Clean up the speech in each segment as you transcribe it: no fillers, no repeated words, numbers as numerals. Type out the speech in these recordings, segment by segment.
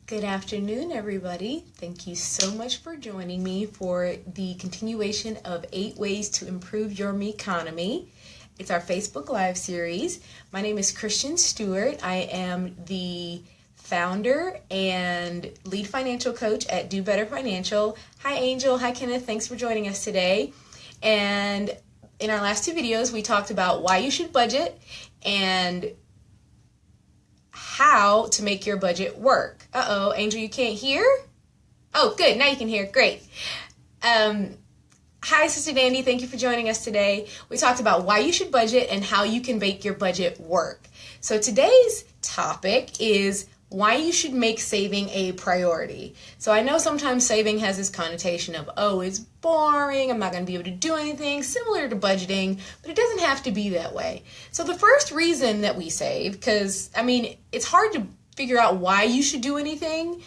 Good afternoon, everybody. Thank you so much for joining me for the continuation of 8 Ways to Improve Your Economy. It's our Facebook Live series. My name is Stewart. I am the founder and lead financial coach at Do Better Financial. Hi, Angel. Hi, Kenneth. Thanks for joining us today. And in our last 2 videos, we talked about why you should budget and how to make your budget work. Uh-oh, Angel, you can't hear? Oh, good. Now you can hear. Great. Hi, Sister Dandy. Thank you for joining us today. We talked about why you should budget and how you can make your budget work. So today's topic is why you should make saving a priority. So I know sometimes saving has this connotation of, oh, it's boring, I'm not going to be able to do anything, similar to budgeting, but it doesn't have to be that way. So the first reason that we save, because, it's hard to figure out why you should do anything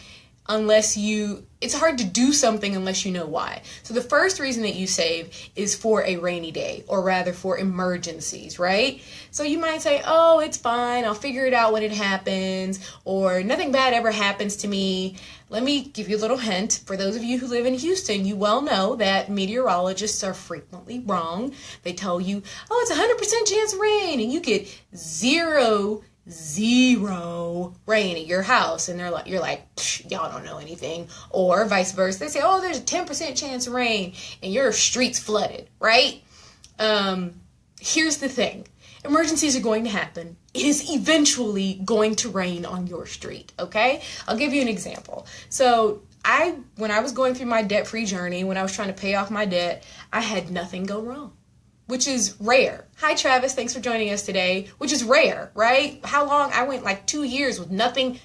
it's hard to do something unless you know why. So the first reason that you save is for a rainy day, or rather for emergencies, right? So you might say, oh, it's fine, I'll figure it out when it happens, or nothing bad ever happens to me. Let me give you a little hint. For those of you who live in Houston, you well know that meteorologists are frequently wrong. They tell you, oh, it's 100% chance of rain, and you get zero rain at your house, and you're like, y'all don't know anything. Or vice versa, they say, oh, there's a 10% chance of rain, and your street's flooded, right? Here's the thing. Emergencies are going to happen. It is eventually going to rain on your street, okay? I'll give you an example. So when I was going through my debt-free journey, when I was trying to pay off my debt, I had nothing go wrong, which is rare. Hi, Travis. Thanks for joining us today, which is rare, right? How long? I went like 2 years with nothing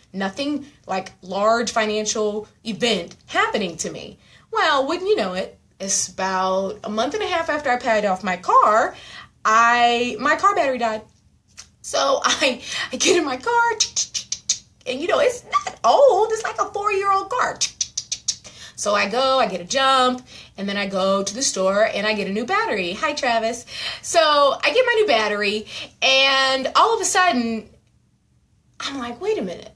like large financial event happening to me. Well, wouldn't you know it, it's about a month and a half after I paid off my car, my car battery died. So I get in my car, and it's not old. It's like a 4-year-old car. So I get a jump, and then I go to the store and I get a new battery. Hi, Travis. So I get my new battery, and all of a sudden, I'm like, wait a minute.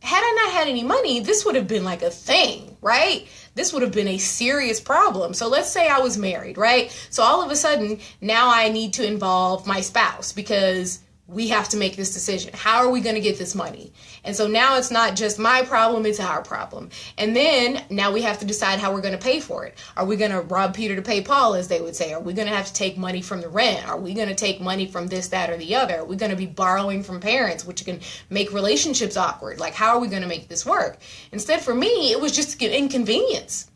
Had I not had any money, this would have been like a thing, right? This would have been a serious problem. So let's say I was married, right? So all of a sudden, now I need to involve my spouse because we have to make this decision. How are we going to get this money? And so now it's not just my problem, it's our problem. And then now we have to decide how we're going to pay for it. Are we going to rob Peter to pay Paul, as they would say? Are we going to have to take money from the rent? Are we going to take money from this, that, or the other? Are we going to be borrowing from parents, which can make relationships awkward? Like, how are we going to make this work? Instead, for me, it was just an inconvenience.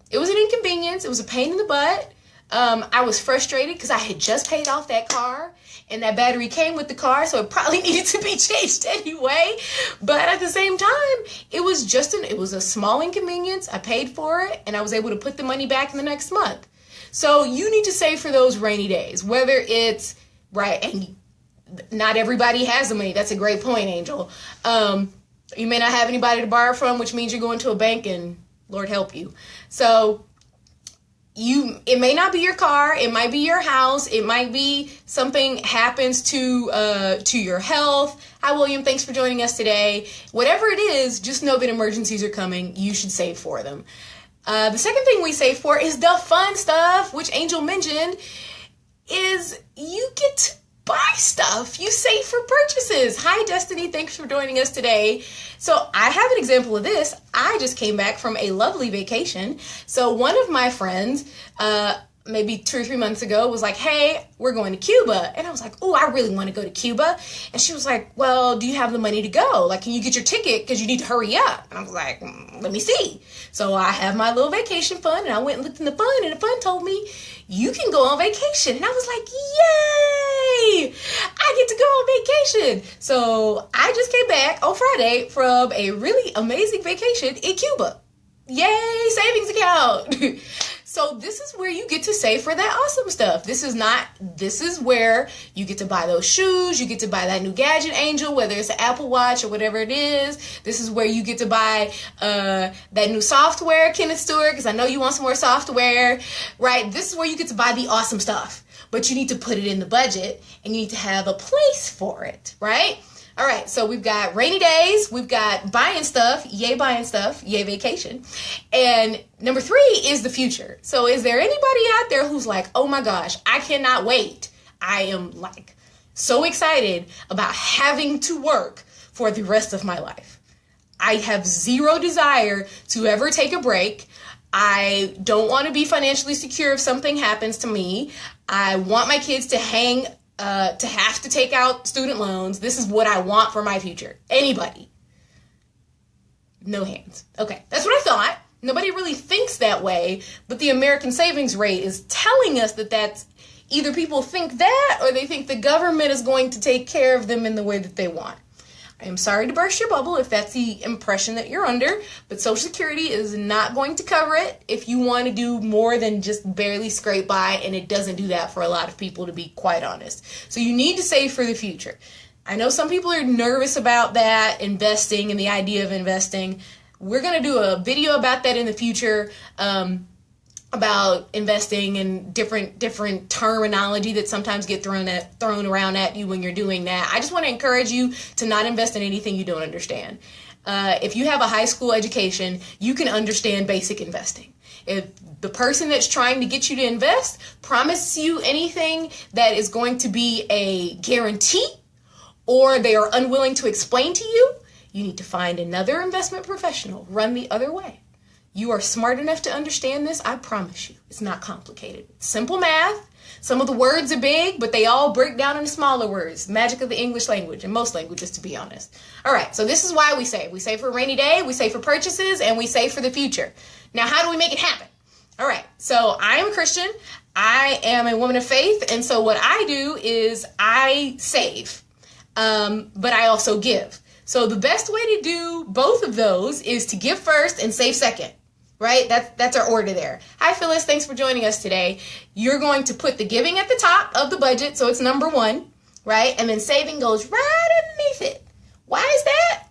It was an inconvenience. It was a pain in the butt. I was frustrated because I had just paid off that car, and that battery came with the car, so it probably needed to be changed anyway. But at the same time, it was a small inconvenience. I paid for it, and I was able to put the money back in the next month. So you need to save for those rainy days, whether it's right. And not everybody has the money. That's a great point, Angel. You may not have anybody to borrow from, which means you're going to a bank, and Lord help you. So it may not be your car, it might be your house, it might be something happens to your health. Hi, William, thanks for joining us today. Whatever it is, just know that emergencies are coming. You should save for them. The second thing we save for is the fun stuff, which Angel mentioned, is you get to buy stuff. You save for purchases. Hi, Destiny. Thanks for joining us today. So I have an example of this. I just came back from a lovely vacation. So one of my friends, maybe 2 or 3 months ago, was like, hey, we're going to Cuba. And I was like, oh, I really want to go to Cuba. And she was like, well, do you have the money to go? Like, can you get your ticket? Because you need to hurry up. And I was like, let me see. So I have my little vacation fund, and I went and looked in the fund, and the fund told me, you can go on vacation. And I was like, yay! I get to go on vacation. So I just came back on Friday from a really amazing vacation in Cuba. Yay, savings account. So this is where you get to save for that awesome stuff. This is where you get to buy those shoes. You get to buy that new gadget, Angel, whether it's an Apple Watch or whatever it is. This is where you get to buy that new software, Kenneth Stewart, because I know you want some more software, right? This is where you get to buy the awesome stuff. But you need to put it in the budget, and you need to have a place for it, right? All right, so we've got rainy days, we've got buying stuff, yay vacation. And number 3 is the future. So is there anybody out there who's like, oh my gosh, I cannot wait. I am like so excited about having to work for the rest of my life. I have zero desire to ever take a break. I don't want to be financially secure if something happens to me. I want my kids to have to take out student loans. This is what I want for my future. Anybody? No hands. Okay, that's what I thought. Nobody really thinks that way, but the American savings rate is telling us that that's either people think that or they think the government is going to take care of them in the way that they want. I am sorry to burst your bubble if that's the impression that you're under, but Social Security is not going to cover it if you want to do more than just barely scrape by, and it doesn't do that for a lot of people, to be quite honest. So you need to save for the future. I know some people are nervous about that, investing and the idea of investing. We're going to do a video about that in the future, about investing and different terminology that sometimes get thrown around at you when you're doing that. I just want to encourage you to not invest in anything you don't understand. If you have a high school education, you can understand basic investing. If the person that's trying to get you to invest promises you anything that is going to be a guarantee, or they are unwilling to explain to you, you need to find another investment professional. Run the other way. You are smart enough to understand this, I promise you. It's not complicated. It's simple math. Some of the words are big, but they all break down into smaller words. Magic of the English language, and most languages, to be honest. All right, so this is why we save. We save for a rainy day, we save for purchases, and we save for the future. Now, how do we make it happen? All right, so I am a Christian. I am a woman of faith, and so what I do is I save, but I also give. So the best way to do both of those is to give first and save second. Right? That's our order there. Hi, Phyllis. Thanks for joining us today. You're going to put the giving at the top of the budget, so it's number 1, right? And then saving goes right underneath it. Why is that?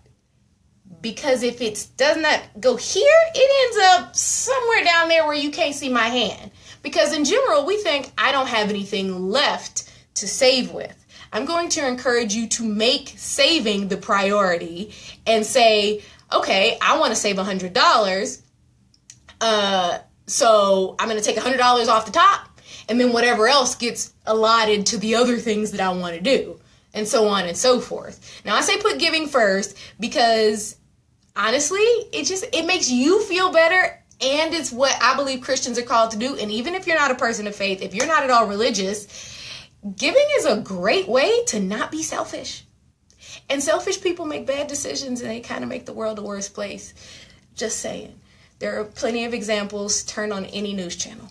Because if it does not go here, it ends up somewhere down there where you can't see my hand. Because in general, we think I don't have anything left to save with. I'm going to encourage you to make saving the priority and say, okay, I want to save $100. So I'm going to take $100 off the top, and then whatever else gets allotted to the other things that I want to do, and so on and so forth. Now, I say put giving first because honestly, it makes you feel better, and it's what I believe Christians are called to do. And even if you're not a person of faith, if you're not at all religious, giving is a great way to not be selfish. And selfish people make bad decisions, and they kind of make the world a worse place. Just saying. There are plenty of examples. Turn on any news channel.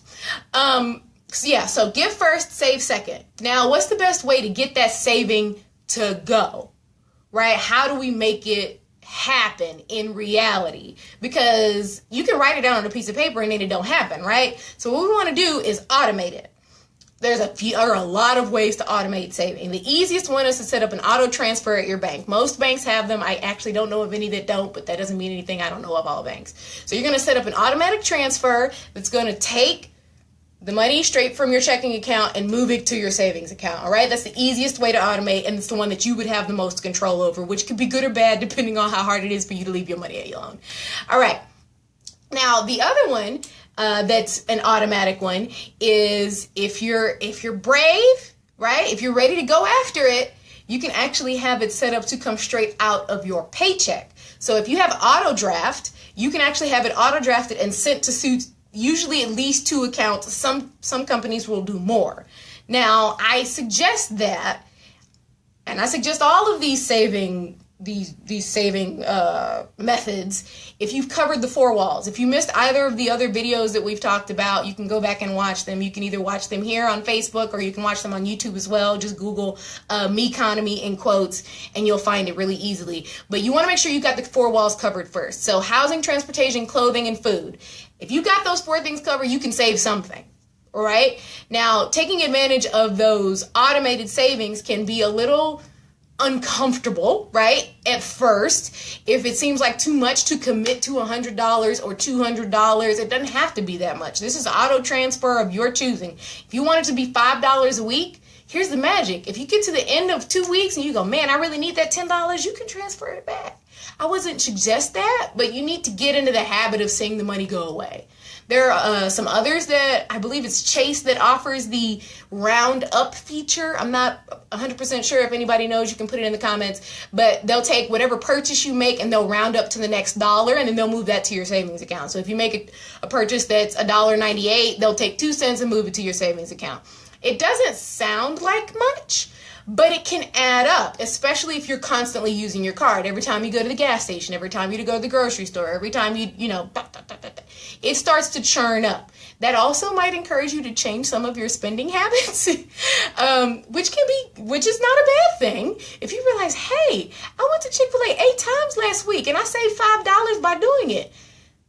So give first, save second. Now, what's the best way to get that saving to go, right? How do we make it happen in reality? Because you can write it down on a piece of paper and then it don't happen, right? So what we want to do is automate it. There are a lot of ways to automate saving. The easiest one is to set up an auto transfer at your bank. Most banks have them. I actually don't know of any that don't, but that doesn't mean anything. I don't know of all banks. So you're going to set up an automatic transfer that's going to take the money straight from your checking account and move it to your savings account. All right. That's the easiest way to automate. And it's the one that you would have the most control over, which could be good or bad depending on how hard it is for you to leave your money alone. All right. Now, the other one that's an automatic one is if you're brave, right? If you're ready to go after it, you can actually have it set up to come straight out of your paycheck. So if you have auto draft, you can actually have it auto drafted and sent to usually at least 2 accounts. Some companies will do more. Now, I suggest that, and I suggest all of these saving methods if you've covered the 4 walls. If you missed either of the other videos that we've talked about, you can go back and watch them. You can either watch them here on Facebook or you can watch them on YouTube as well. Just Google "me-conomy" in quotes and you'll find it really easily. But you want to make sure you got the 4 walls covered first. So housing, transportation, clothing, and food. If you got those 4 things covered, you can save something. All right? Now, taking advantage of those automated savings can be a little uncomfortable, right? At first, if it seems like too much to commit to $100 or $200, it doesn't have to be that much. This is auto transfer of your choosing. If you want it to be $5 a week, Here's the magic. If you get to the end of 2 weeks and you go, man, I really need that $10, you can transfer it back. I wouldn't suggest that, but you need to get into the habit of seeing the money go away. There are some others that I believe it's Chase that offers the round up feature. I'm not 100% sure. If anybody knows, you can put it in the comments. But they'll take whatever purchase you make and they'll round up to the next dollar, and then they'll move that to your savings account. So if you make a purchase that's $1.98, they'll take 2 cents and move it to your savings account. It doesn't sound like much, but it can add up, especially if you're constantly using your card. Every time you go to the gas station, every time you go to the grocery store, every time it starts to churn up. That also might encourage you to change some of your spending habits, which is not a bad thing. If you realize, hey, I went to Chick-fil-A 8 times last week and I saved $5 by doing it.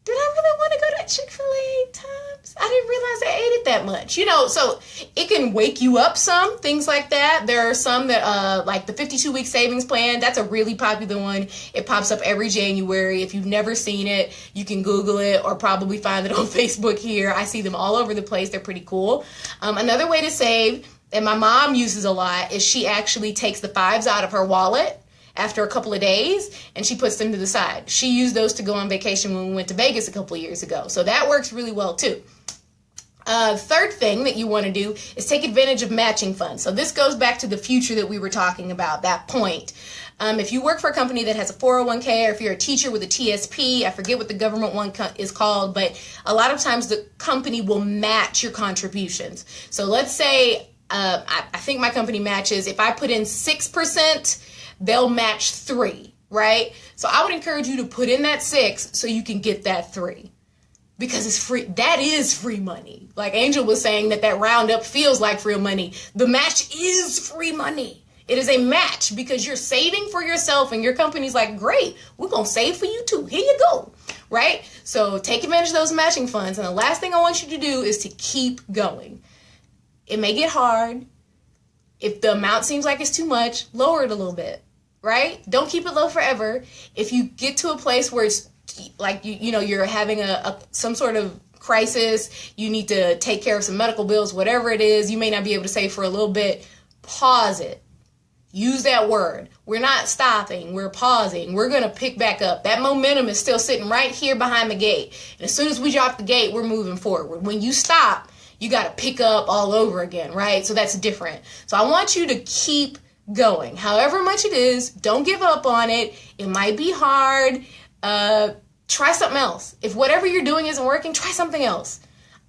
Did I really want to go to Chick-fil-A 8 times? I didn't realize I ate it that much. So it can wake you up some, things like that. There are some that, like the 52-week savings plan, that's a really popular one. It pops up every January. If you've never seen it, you can Google it or probably find it on Facebook here. I see them all over the place. They're pretty cool. Another way to save, and my mom uses a lot, is she actually takes the 5s out of her wallet after a couple of days, and she puts them to the side. She used those to go on vacation when we went to Vegas a couple of years ago. So that works really well too. Third thing that you want to do is take advantage of matching funds. So this goes back to the future that we were talking about, that point. If you work for a company that has a 401k, or if you're a teacher with a TSP, I forget what the government one is called, but a lot of times the company will match your contributions. So let's say, I think my company matches, if I put in 6%, they'll match 3, right? So I would encourage you to put in that 6 so you can get that 3, because it's free. That is free money. Like Angel was saying, that roundup feels like free money. The match is free money. It is a match because you're saving for yourself and your company's like, great, we're going to save for you too. Here you go, right? So take advantage of those matching funds. And the last thing I want you to do is to keep going. It may get hard. If the amount seems like it's too much, lower it a little bit. Right? Don't keep it low forever. If you get to a place where it's like, you're having some sort of crisis, you need to take care of some medical bills, whatever it is, you may not be able to save for a little bit, pause it. Use that word. We're not stopping. We're pausing. We're going to pick back up. That momentum is still sitting right here behind the gate. And as soon as we drop the gate, we're moving forward. When you stop, you got to pick up all over again, right? So that's different. So I want you to keep going. However much it is, don't give up on it. It might be hard. Try something else. If whatever you're doing isn't working, try something else.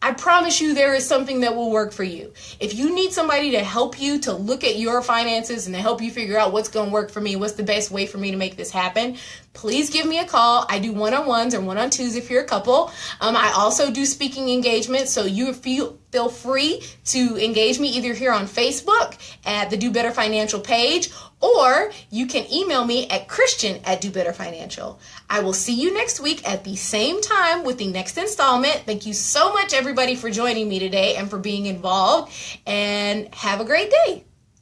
I promise you there is something that will work for you. If you need somebody to help you to look at your finances and to help you figure out what's going to work for me, what's the best way for me to make this happen, please give me a call. I do one-on-ones or one-on-twos if you're a couple. I also do speaking engagements, so you feel free to engage me either here on Facebook at the Do Better Financial page, or you can email me at Christian@DoBetterFinancial. I will see you next week at the same time with the next installment. Thank you so much, everybody, for joining me today and for being involved, and have a great day.